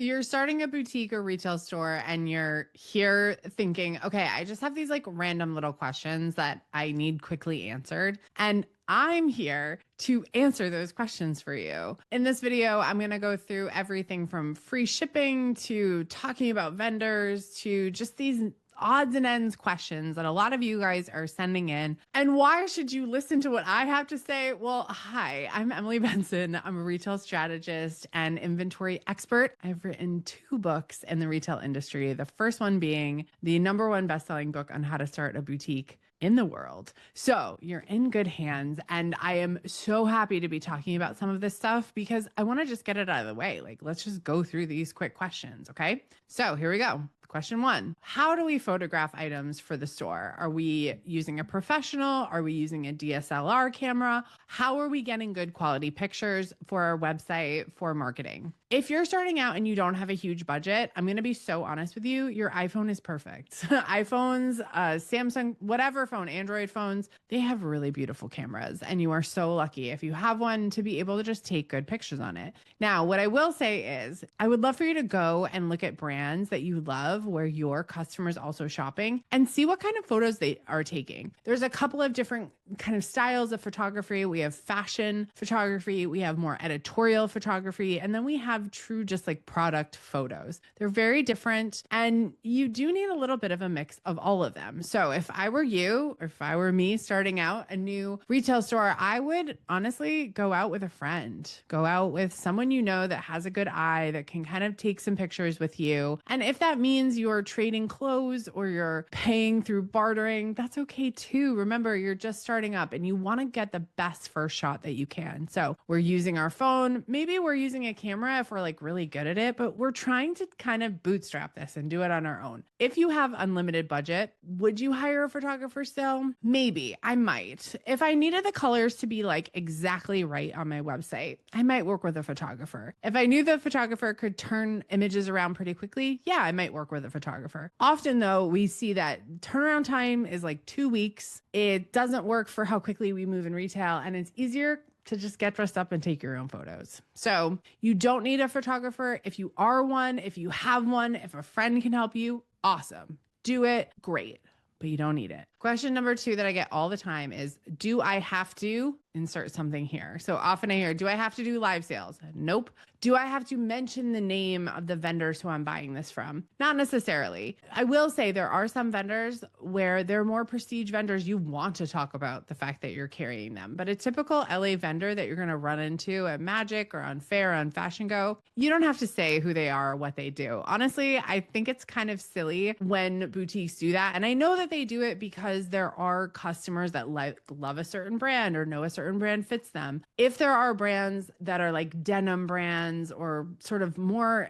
You're starting a boutique or retail store and you're here thinking, okay, I just have these like random little questions that I need quickly answered. And I'm here to answer those questions for you. In this video, I'm going to go through everything from free shipping to talking about vendors to just these odds and ends questions that a lot of you guys are sending in. And why should you listen to what I have to say? Well, hi, I'm Emily Benson. I'm a retail strategist and inventory expert. I've written 2 books in the retail industry. The first one being the #1 best-selling book on how to start a boutique in the world. So you're in good hands. And I am so happy to be talking about some of this stuff because I want to just get it out of the way. Like, let's just go through these quick questions. Okay. So here we go. Question 1, how do we photograph items for the store? Are we using a professional? Are we using a DSLR camera? How are we getting good quality pictures for our website for marketing? If you're starting out and you don't have a huge budget, I'm going to be so honest with you, your iPhone is perfect. iPhones, Samsung, whatever phone, Android phones, they have really beautiful cameras. And you are so lucky if you have one to be able to just take good pictures on it. Now, what I will say is I would love for you to go and look at brands that you love where your customers also shopping and see what kind of photos they are taking. There's a couple of different kind of styles of photography. We have fashion photography, we have more editorial photography, and then we have true just like product photos. They're very different and you do need a little bit of a mix of all of them. So if I were you, or if I were me starting out a new retail store, I would honestly go out with a friend, go out with someone you know that has a good eye that can kind of take some pictures with you. And if that means you're trading clothes or you're paying through bartering, that's okay too. Remember, you're just starting up and you want to get the best first shot that you can. So we're using our phone. Maybe we're using a camera if we're like really good at it, but we're trying to kind of bootstrap this and do it on our own. If you have unlimited budget, would you hire a photographer still? Maybe I might. If I needed the colors to be like exactly right on my website, I might work with a photographer. If I knew the photographer could turn images around pretty quickly, yeah, I might work with a photographer. Often though, we see that turnaround time is like 2 weeks. It doesn't work for how quickly we move in retail, and it's easier to just get dressed up and take your own photos. So you don't need a photographer. If you are one, if you have one, if a friend can help you, awesome. Do it, great, but you don't need it. Question number 2 that I get all the time is, do I have to insert something here? So often I hear, do I have to do live sales? Nope. Do I have to mention the name of the vendors who I'm buying this from? Not necessarily. I will say there are some vendors where they're more prestige vendors. You want to talk about the fact that you're carrying them. But a typical LA vendor that you're going to run into at Magic or on Fair, on Fashion Go, you don't have to say who they are or what they do. Honestly, I think it's kind of silly when boutiques do that. And I know that they do it because there are customers that love a certain brand or know a certain brand fits them. If there are brands that are like denim brands or sort of more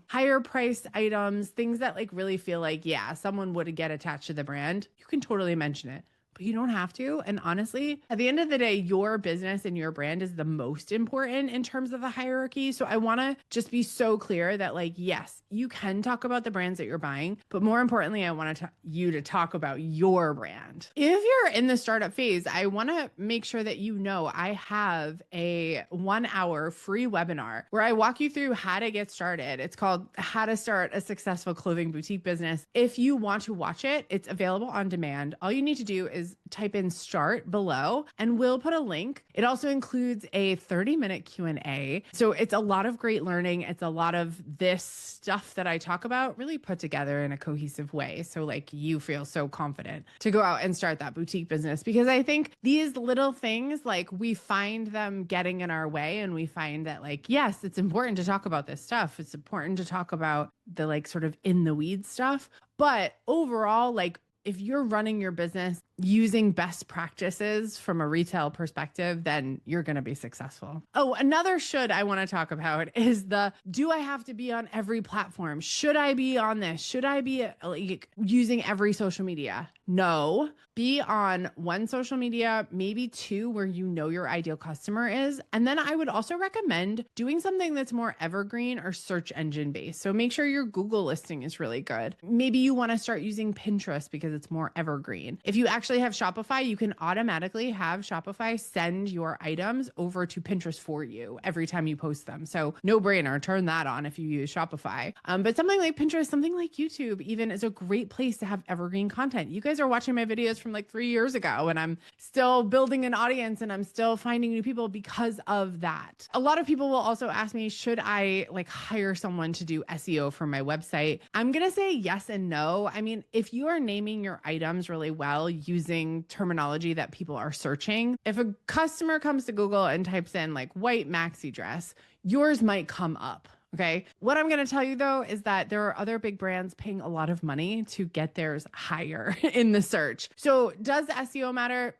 higher priced items, things that like really feel like, yeah, someone would get attached to the brand, you can totally mention it. But you don't have to. And honestly, at the end of the day, your business and your brand is the most important in terms of the hierarchy. So I want to just be so clear that like, yes, you can talk about the brands that you're buying, but more importantly, I want you to talk about your brand. If you're in the startup phase, I want to make sure that you know I have a 1-hour free webinar where I walk you through how to get started. It's called How to Start a Successful Clothing Boutique Business. If you want to watch it, it's available on demand. All you need to do is type in start below and we'll put a link. It also includes a 30-minute Q&A. So it's a lot of great learning. It's a lot of this stuff that I talk about really put together in a cohesive way. So like you feel so confident to go out and start that boutique business, because I think these little things, like we find them getting in our way and we find that like, yes, it's important to talk about this stuff. It's important to talk about the like sort of in the weeds stuff. But overall, like if you're running your business using best practices from a retail perspective, then you're going to be successful. Oh, another should I want to talk about is do I have to be on every platform? Should I be on this? Should I be like using every social media? No. Be on one social media, maybe 2 where you know your ideal customer is. And then I would also recommend doing something that's more evergreen or search engine based. So make sure your Google listing is really good. Maybe you want to start using Pinterest because it's more evergreen. If you actually actually have Shopify, you can automatically have Shopify send your items over to Pinterest for you every time you post them. So no brainer, turn that on if you use Shopify. But something like Pinterest, something like YouTube even is a great place to have evergreen content. You guys are watching my videos from like 3 years ago, and I'm still building an audience and I'm still finding new people because of that. A lot of people will also ask me, should I like hire someone to do SEO for my website? I'm going to say yes and no. I mean, if you are naming your items really well using terminology that people are searching, if a customer comes to Google and types in like white maxi dress, yours might come up. Okay. What I'm going to tell you though is that there are other big brands paying a lot of money to get theirs higher in the search. So does SEO matter?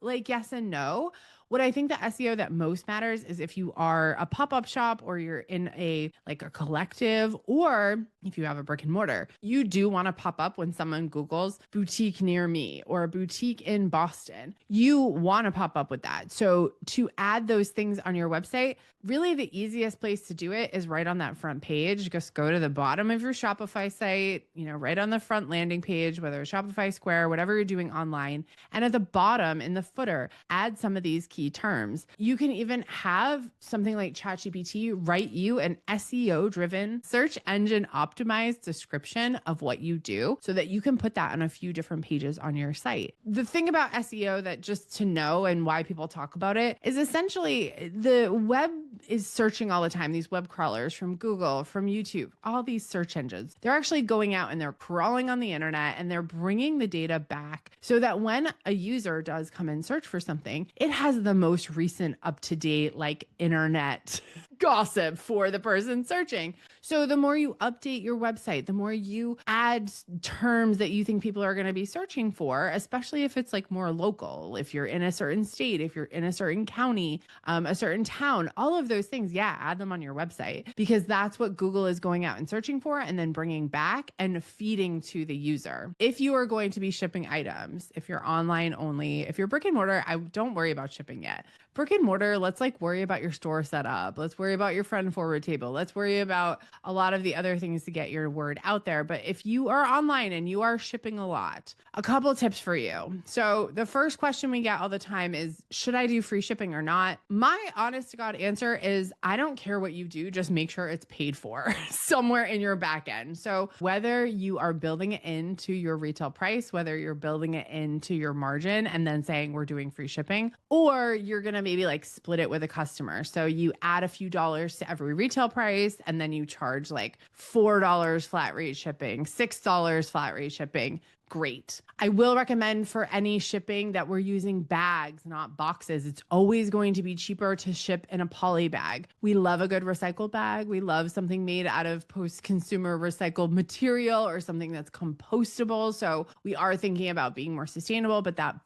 Like yes and no. What I think the SEO that most matters is if you are a pop-up shop or you're in a collective, or if you have a brick and mortar, you do want to pop up when someone Googles boutique near me or a boutique in Boston. You want to pop up with that. So to add those things on your website, really the easiest place to do it is right on that front page. Just go to the bottom of your Shopify site, right on the front landing page, whether it's Shopify Square, whatever you're doing online. And at the bottom in the footer, add some of these key terms. You can even have something like ChatGPT write you an SEO driven search engine optimized description of what you do so that you can put that on a few different pages on your site. The thing about SEO that just to know and why people talk about it is essentially the web is searching all the time. These web crawlers from Google, from YouTube, all these search engines, they're actually going out and they're crawling on the internet and they're bringing the data back so that when a user does come and search for something, it has the most recent up-to-date internet gossip for the person searching. So the more you update your website, the more you add terms that you think people are going to be searching for, especially if it's more local, if you're in a certain state, if you're in a certain county, a certain town, all of those things, add them on your website because that's what Google is going out and searching for and then bringing back and feeding to the user. If you are going to be shipping items, if you're online only, if you're brick and mortar, I don't worry about shipping yet. Brick and mortar, let's worry about your store setup. Let's worry about your friend forward table. Let's worry about a lot of the other things to get your word out there. But if you are online and you are shipping a lot, a couple tips for you. So the first question we get all the time is, should I do free shipping or not? My honest to God answer is, I don't care what you do. Just make sure it's paid for somewhere in your back end. So whether you are building it into your retail price, whether you're building it into your margin and then saying we're doing free shipping, or you're going to maybe split it with a customer. So you add a few dollars to every retail price and then you charge $4 flat rate shipping, $6 flat rate shipping. Great. I will recommend for any shipping that we're using bags, not boxes. It's always going to be cheaper to ship in a poly bag. We love a good recycled bag. We love something made out of post-consumer recycled material or something that's compostable. So we are thinking about being more sustainable, but that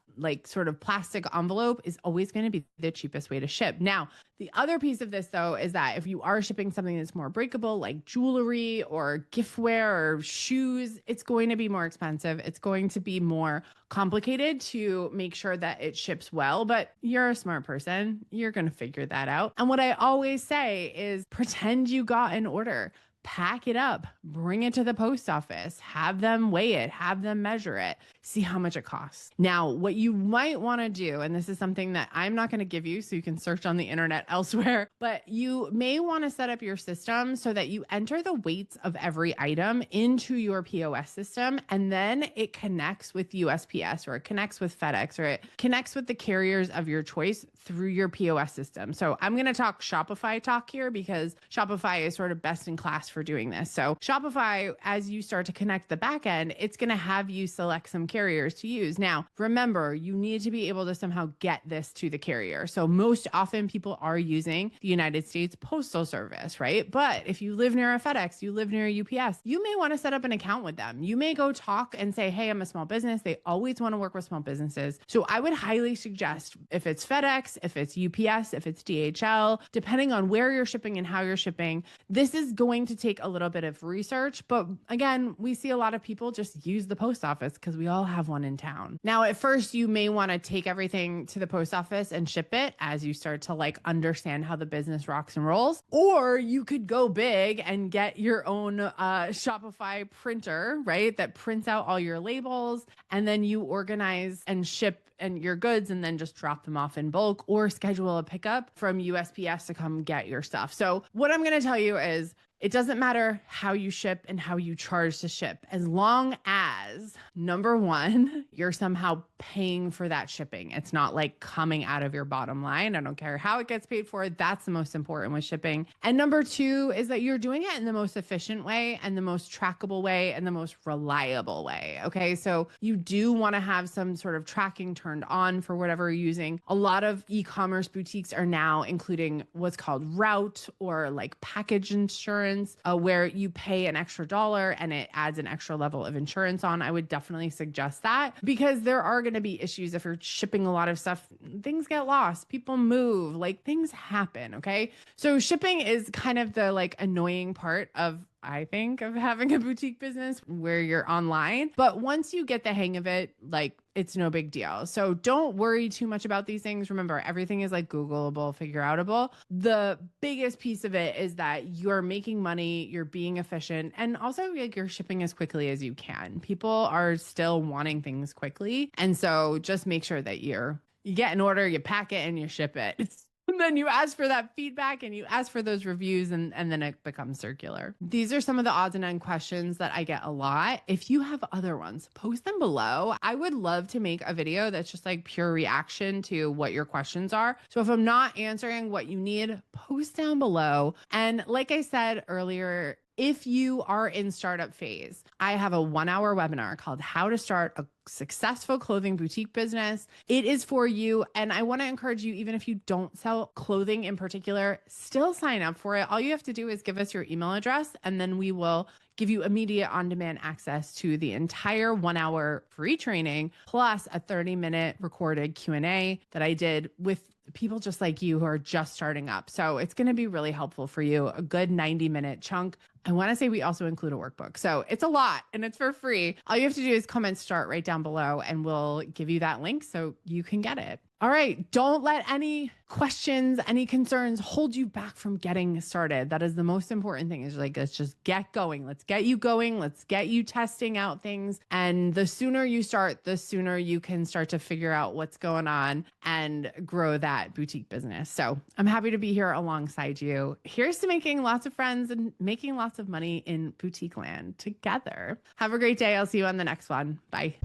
sort of plastic envelope is always going to be the cheapest way to ship. Now, the other piece of this though, is that if you are shipping something that's more breakable, like jewelry or giftware or shoes, it's going to be more expensive. It's going to be more complicated to make sure that it ships well, but you're a smart person. You're going to figure that out. And what I always say is pretend you got an order. Pack it up, bring it to the post office, have them weigh it, have them measure it, see how much it costs. Now, what you might want to do, and this is something that I'm not going to give you so you can search on the internet elsewhere, but you may want to set up your system so that you enter the weights of every item into your POS system, and then it connects with USPS or it connects with FedEx or it connects with the carriers of your choice through your POS system. So I'm going to talk Shopify talk here because Shopify is sort of best in class for doing this. So Shopify, as you start to connect the back end, it's going to have you select some carriers to use. Now, remember, you need to be able to somehow get this to the carrier. So most often people are using the United States Postal Service, right? But if you live near a FedEx, you live near a UPS, you may want to set up an account with them. You may go talk and say, hey, I'm a small business. They always want to work with small businesses. So I would highly suggest if it's FedEx, if it's UPS, if it's DHL, depending on where you're shipping and how you're shipping, this is going to take take a little bit of research, but again, we see a lot of people just use the post office because we all have one in town. Now, at first, you may want to take everything to the post office and ship it as you start to like understand how the business rocks and rolls. Or you could go big and get your own Shopify printer, right? That prints out all your labels, and then you organize and ship and your goods and then just drop them off in bulk, or schedule a pickup from USPS to come get your stuff. So what I'm going to tell you is it doesn't matter how you ship and how you charge to ship, as long as, number one, you're somehow paying for that shipping. It's not like coming out of your bottom line. I don't care how it gets paid for. That's the most important with shipping. And number two is that you're doing it in the most efficient way and the most trackable way and the most reliable way. Okay. So you do want to have some sort of tracking turned on for whatever you're using. A lot of e-commerce boutiques are now including what's called route or like package insurance, where you pay an extra dollar and it adds an extra level of insurance on. I would definitely suggest that, because there are going to be issues if you're shipping a lot of stuff. Things get lost, people move, like things happen. Okay. So shipping is kind of the like annoying part of, I think, of having a boutique business where you're online. But once you get the hang of it, like it's no big deal. So don't worry too much about these things. Remember, everything is like Googleable, figure outable. The biggest piece of it is that you're making money, you're being efficient, and also like you're shipping as quickly as you can. People are still wanting things quickly. And so just make sure that you get an order, you pack it, and you ship it. And then you ask for that feedback and you ask for those reviews, and then it becomes circular. These are some of the odds and ends questions that I get a lot. If you have other ones, post them below. I would love to make a video that's just like pure reaction to what your questions are. So if I'm not answering what you need, post down below. And like I said earlier, if you are in startup phase, I have a 1-hour webinar called How to Start a Successful Clothing Boutique Business. It is for you. And I want to encourage you, even if you don't sell clothing in particular, still sign up for it. All you have to do is give us your email address, and then we will give you immediate on-demand access to the entire 1-hour free training, plus a 30-minute recorded Q&A that I did with people just like you who are just starting up. So it's going to be really helpful for you, a good 90-minute chunk. I want to say we also include a workbook. So it's a lot and it's for free. All you have to do is comment start right down below and we'll give you that link so you can get it. All right. Don't let any questions, any concerns hold you back from getting started. That is the most important thing, is like, let's just get going. Let's get you going. Let's get you testing out things. And the sooner you start, the sooner you can start to figure out what's going on and grow that boutique business. So I'm happy to be here alongside you. Here's to making lots of friends and making lots of money in boutique land together. Have a great day. I'll see you on the next one. Bye.